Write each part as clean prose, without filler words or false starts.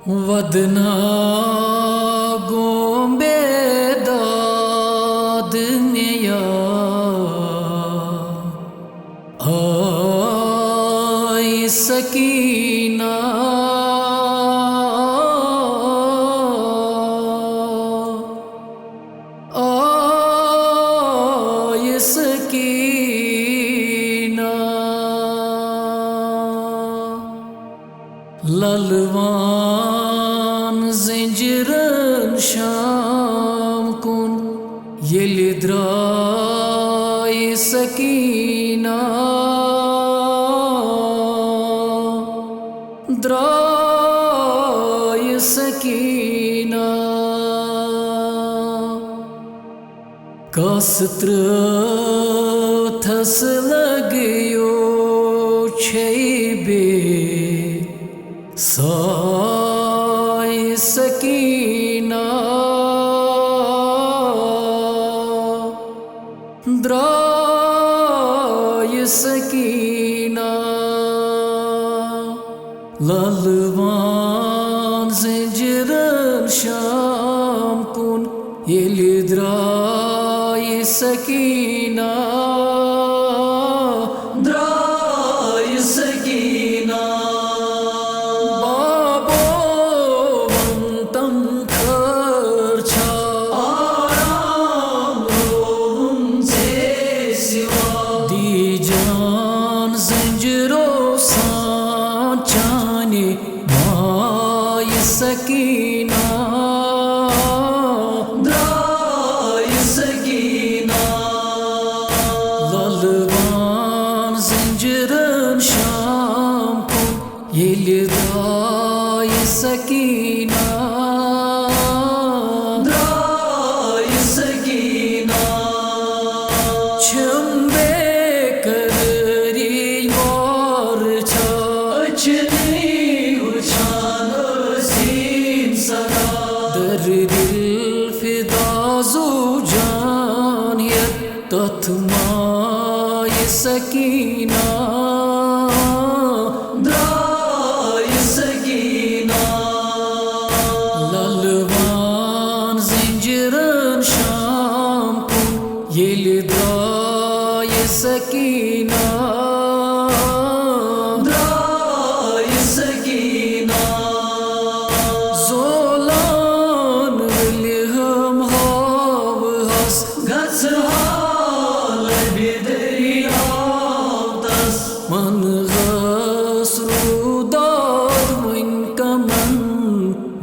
वदना गोंबे दाद मेया आई सकीना आई सकीना ललवान ज़ंजीरन शाम कुन येली द्राय सकीना द्राय सकीना कसत्र थस लग्यो छे साय सकीना द्राय सकीना ललवान ज़ंजीरन शाम कुन येली द्राय सकीना द्राय सकीना सकीना द्राय सकीना ललवान ज़ंजीरन शाम कुन येली द्राय सकीना द्राय सकीना छम्बे कररी वार छा अचनी उछान दर दिल फिदाज़ो जान तथमाय सकीना द्राय सकीना ललवान ज़ंजीरन शाम कुन येली द्राय सकीना द्राय सकीना मन गसरूदाद वन कमन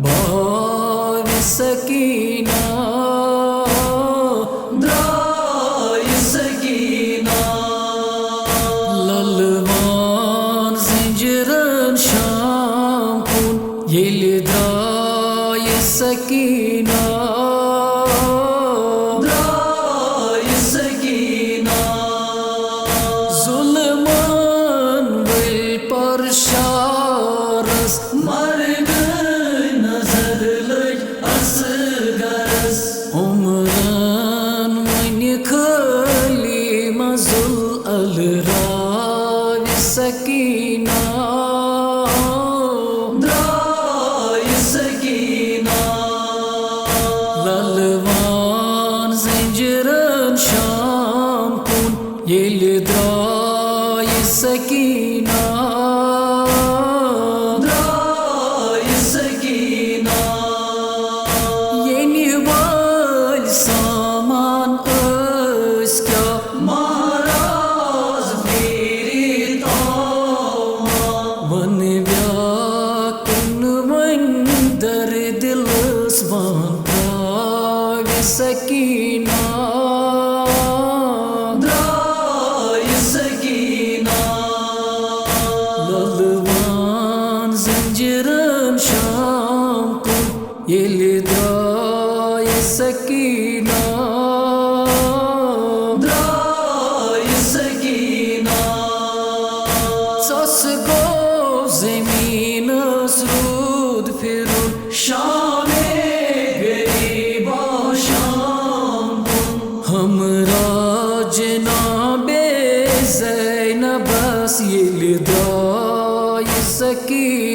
भाव सकीना द्राय सकीना ललवान ज़ंजीरन शाम कुन येली द्राय सकीना द्राय सकीना शारस मर्ग नजर लग असगरस उमरन वन खली मजुल अलराय सकीना द्राय सकीना ललवान ज़ंजीरन शाम कुन येली द्राय सकीना वन व्याकुन वन दर दिलस बांध सकीना द्राय सकीना ललवान ज़ंजीरन शाम कुन येली द्राय सकीना द्राय सकीना सस गो ज़मीन सरूद फिरुन शामे गरीबा शाम हमरा जनाबे ज़ैनब बस येली द्राय सकीना